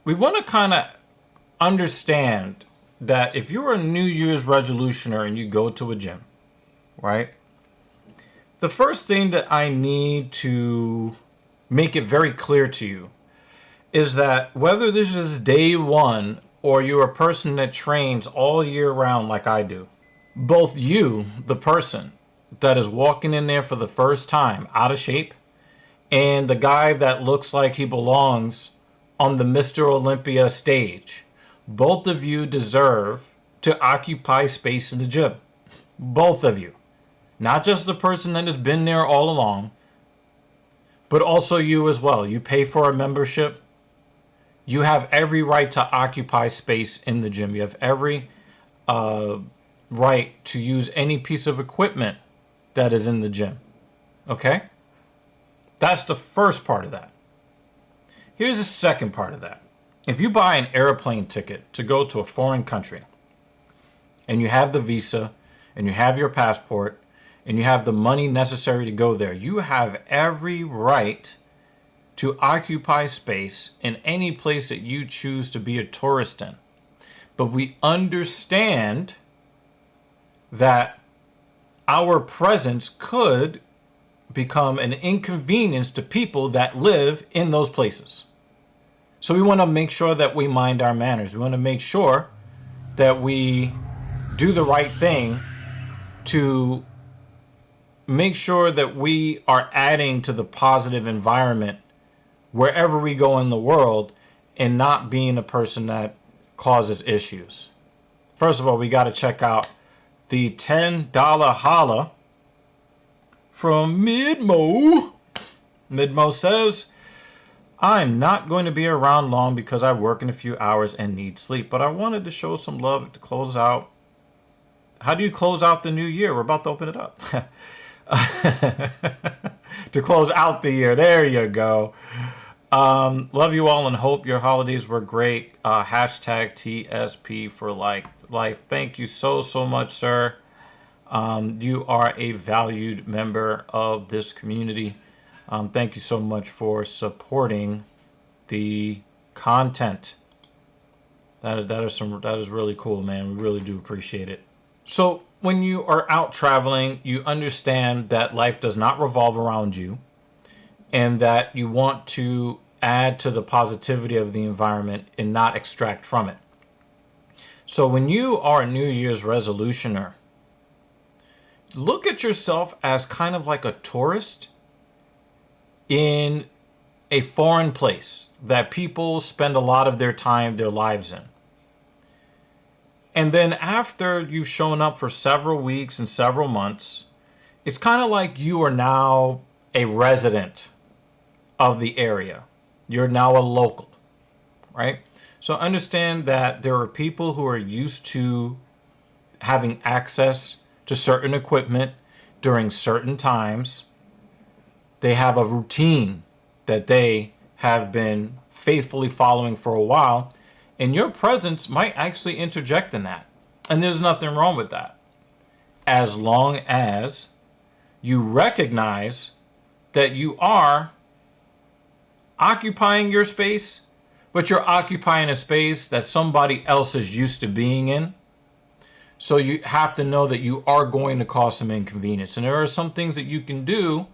we want to kind of understand that if you're a New Year's resolutioner and you go to a gym, right? The first thing that I need to make it very clear to you is that whether this is day one or you're a person that trains all year round like I do, both you, the person that is walking in there for the first time out of shape, and the guy that looks like he belongs on the Mr. Olympia stage, both of you deserve to occupy space in the gym. Both of you. Not just the person that has been there all along, but also you as well. You pay for a membership. You have every right to occupy space in the gym. You have every right to use any piece of equipment that is in the gym. Okay? That's the first part of that. Here's the second part of that. If you buy an airplane ticket to go to a foreign country, and you have the visa, and you have your passport, and you have the money necessary to go there, you have every right to occupy space in any place that you choose to be a tourist in. But we understand that our presence could become an inconvenience to people that live in those places. So we want to make sure that we mind our manners. We want to make sure that we do the right thing to make sure that we are adding to the positive environment wherever we go in the world and not being a person that causes issues. First of all, we got to check out the $10 holla from MidMo. MidMo says, I'm not going to be around long because I work in a few hours and need sleep, but I wanted to show some love to close out. How do you close out the new year? We're about to open it up. To close out the year. There you go. Love you all and hope your holidays were great. Hashtag TSP for life. Thank you so much, sir. You are a valued member of this community. Thank you so much for supporting the content. That is really cool, man. We really do appreciate it. So when you are out traveling, you understand that life does not revolve around you and that you want to add to the positivity of the environment and not extract from it. So when you are a New Year's resolutioner, look at yourself as kind of like a tourist in a foreign place that people spend a lot of their time, their lives in. And then after you've shown up for several weeks and several months, it's kind of like you are now a resident of the area. You're now a local, right? So understand that there are people who are used to having access to certain equipment during certain times. They have a routine that they have been faithfully following for a while, and your presence might actually interject in that. And there's nothing wrong with that, as long as you recognize that you are occupying your space, but you're occupying a space that somebody else is used to being in. So you have to know that you are going to cause some inconvenience. And there are some things that you can do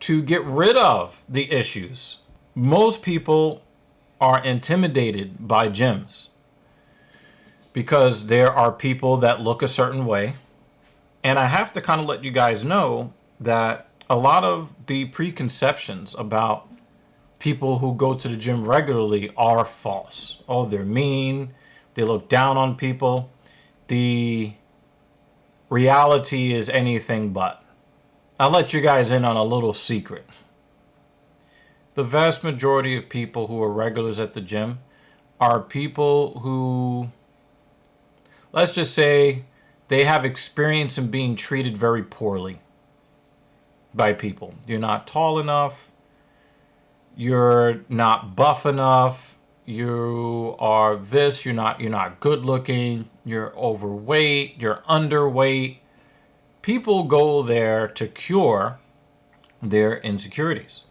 to get rid of the issues. Most people are intimidated by gyms because there are people that look a certain way. And I have to kind of let you guys know that a lot of the preconceptions about people who go to the gym regularly are false. Oh, they're mean. They look down on people. The reality is anything but. I'll let you guys in on a little secret. The vast majority of people who are regulars at the gym are people who, let's just say, they have experience in being treated very poorly by people. You're not tall enough. You're not buff enough. You are this. You're not good looking. You're overweight. You're underweight. People go there to cure their insecurities.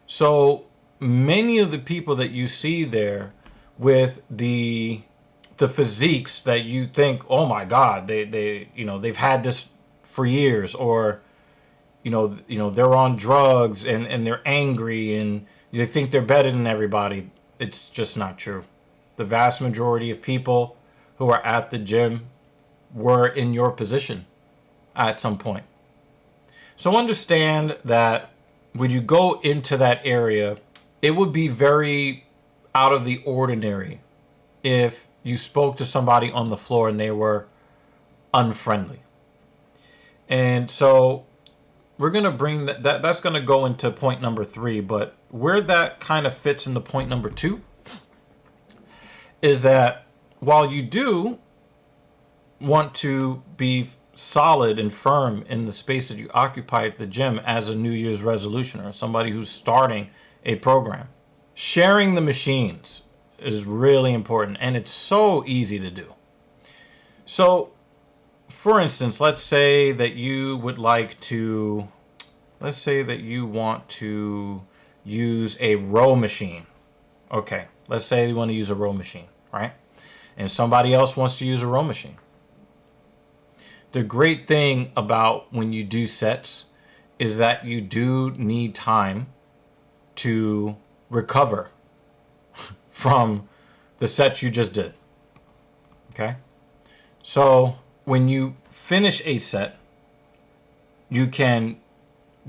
So many of the people that you see there with the physiques that you think, oh my God, they've had this for years, or they're on drugs and they're angry and they think they're better than everybody. It's just not true. The vast majority of people who are at the gym were in your position at some point. So understand that when you go into that area, it would be very out of the ordinary if you spoke to somebody on the floor and they were unfriendly. And so we're going to bring that's going to go into point number 3, but where that kind of fits into point number 2 is that while you do want to be solid and firm in the space that you occupy at the gym as a New Year's resolution or somebody who's starting a program, sharing the machines is really important, and it's so easy to do. So, for instance, let's say that you want to use a row machine. Okay, let's say you want to use a row machine, right? And somebody else wants to use a row machine. The great thing about when you do sets is that you do need time to recover from the sets you just did. Okay? So when you finish a set, you can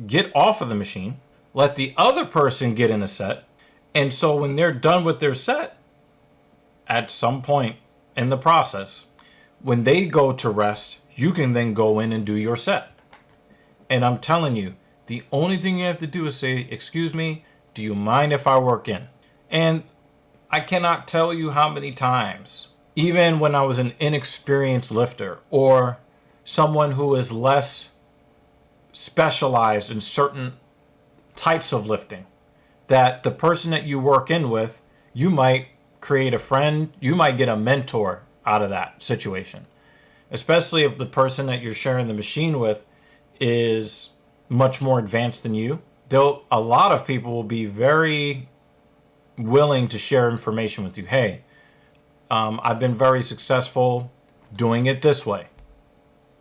get off of the machine, let the other person get in a set, and so when they're done with their set, at some point in the process, when they go to rest, you can then go in and do your set. And I'm telling you, the only thing you have to do is say, excuse me, do you mind if I work in? And I cannot tell you how many times, even when I was an inexperienced lifter or someone who is less specialized in certain types of lifting, that the person that you work in with, you might create a friend, you might get a mentor out of that situation. Especially if the person that you're sharing the machine with is much more advanced than you. A lot of people will be very willing to share information with you. Hey, I've been very successful doing it this way,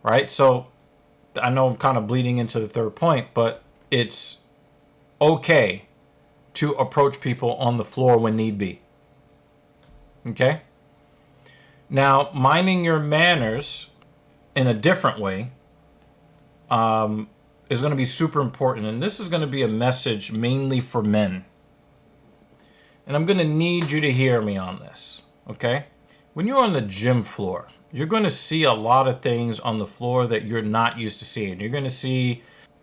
right? So I know I'm kind of bleeding into the third point, but it's okay to approach people on the floor when need be. Okay? Now, minding your manners in a different way is going to be super important. And this is going to be a message mainly for men. And I'm going to need you to hear me on this, okay? When you're on the gym floor, you're going to see a lot of things on the floor that you're not used to seeing. You're going to see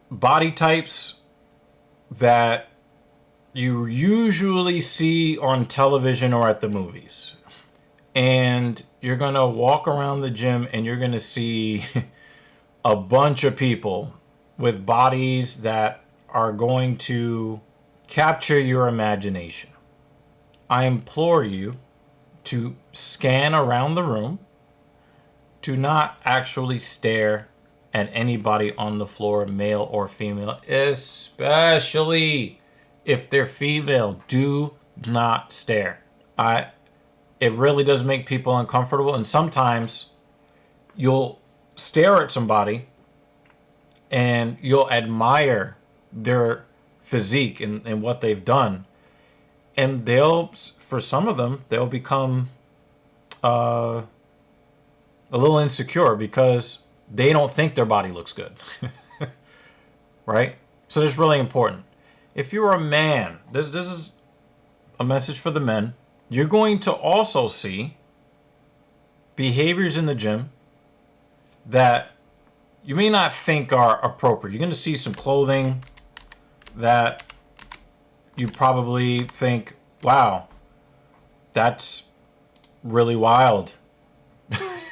body types that you usually see on television or at the movies. And you're going to walk around the gym and you're going to see a bunch of people with bodies that are going to capture your imagination. I implore you to scan around the room, to not actually stare at anybody on the floor, male or female, especially if they're female. Do not stare. It really does make people uncomfortable, and sometimes you'll stare at somebody and you'll admire their physique and what they've done, and for some of them, they'll become a little insecure because they don't think their body looks good. Right? So this is really important. If you're a man, this is a message for the men. You're going to also see behaviors in the gym that you may not think are appropriate. You're going to see some clothing that you probably think, wow, that's really wild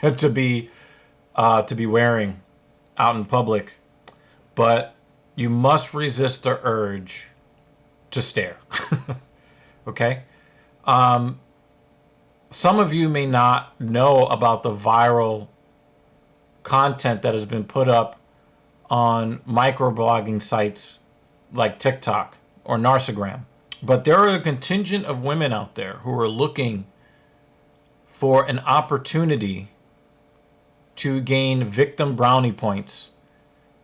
to be wearing out in public. But you must resist the urge to stare. Okay? Some of you may not know about the viral content that has been put up on microblogging sites like TikTok or Narcigram. But there are a contingent of women out there who are looking for an opportunity to gain victim brownie points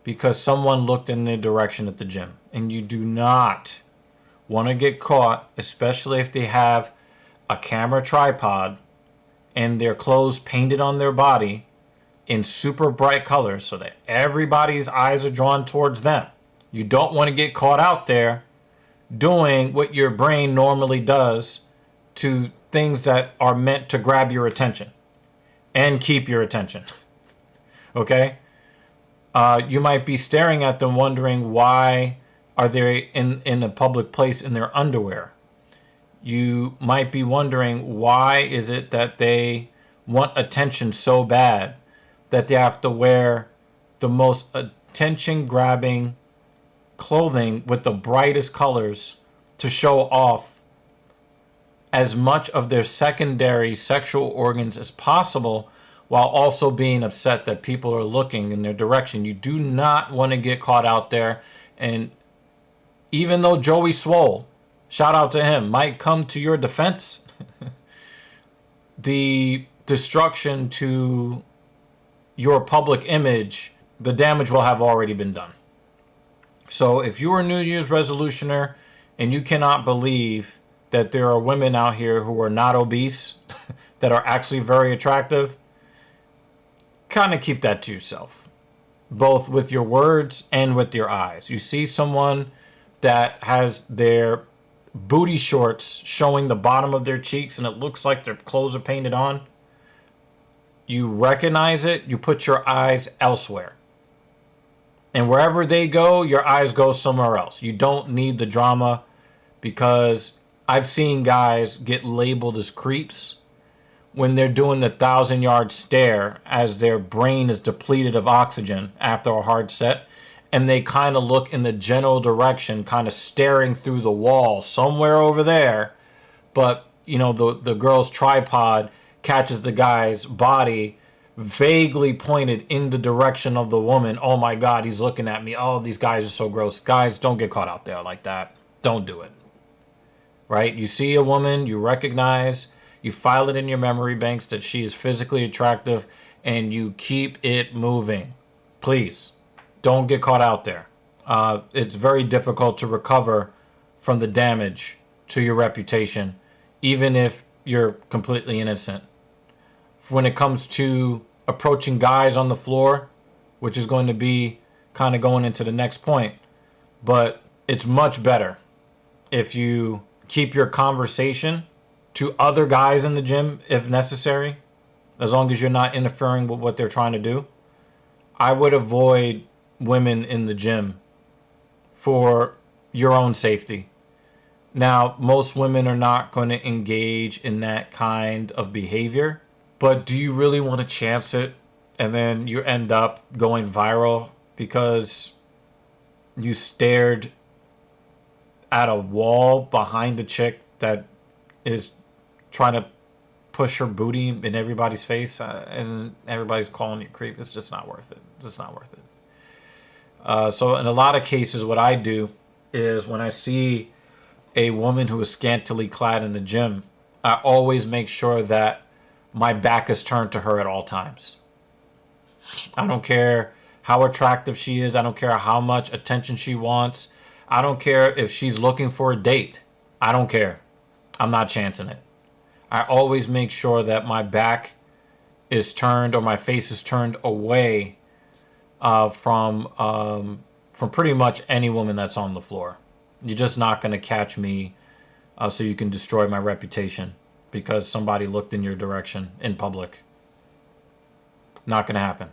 because someone looked in their direction at the gym. And you do not want to get caught, especially if they have a camera tripod and their clothes painted on their body in super bright colors so that everybody's eyes are drawn towards them. You don't want to get caught out there doing what your brain normally does to things that are meant to grab your attention and keep your attention. Okay? You might be staring at them wondering why are they in a public place in their underwear. You might be wondering why is it that they want attention so bad that they have to wear the most attention-grabbing clothing with the brightest colors to show off as much of their secondary sexual organs as possible, while also being upset that people are looking in their direction. You do not want to get caught out there. And even though Joey Swole, shout out to him, might come to your defense, the destruction to your public image, the damage will have already been done. So if you're a New Year's resolutioner and you cannot believe that there are women out here who are not obese, that are actually very attractive, kind of keep that to yourself, both with your words and with your eyes. You see someone that has their booty shorts showing the bottom of their cheeks and it looks like their clothes are painted on, you recognize it, you put your eyes elsewhere. And wherever they go, your eyes go somewhere else. You don't need the drama, because I've seen guys get labeled as creeps when they're doing the 1,000-yard stare as their brain is depleted of oxygen after a hard set, and they kind of look in the general direction, kind of staring through the wall somewhere over there, but you know the girl's tripod catches the guy's body vaguely pointed in the direction of the woman. Oh my God, he's looking at me. Oh, these guys are so gross. Guys, don't get caught out there like that. Don't do it. Right? You see a woman, you recognize, you file it in your memory banks that she is physically attractive, and you keep it moving. Please, don't get caught out there. It's very difficult to recover from the damage to your reputation, even if you're completely innocent. When it comes to approaching guys on the floor, which is going to be kind of going into the next point, but it's much better if you keep your conversation to other guys in the gym if necessary, as long as you're not interfering with what they're trying to do. I would avoid women in the gym for your own safety. Now, most women are not going to engage in that kind of behavior, but do you really want to chance it and then you end up going viral because you stared at a wall behind the chick that is trying to push her booty in everybody's face and everybody's calling you a creep? It's just not worth it. It's not worth it. So in a lot of cases, what I do is when I see a woman who is scantily clad in the gym, I always make sure that my back is turned to her at all times. I don't care how attractive she is. I don't care how much attention she wants. I don't care if she's looking for a date. I don't care. I'm not chancing it. I always make sure that my back is turned or my face is turned away from pretty much any woman that's on the floor. You're just not going to catch me so you can destroy my reputation because somebody looked in your direction in public. Not going to happen.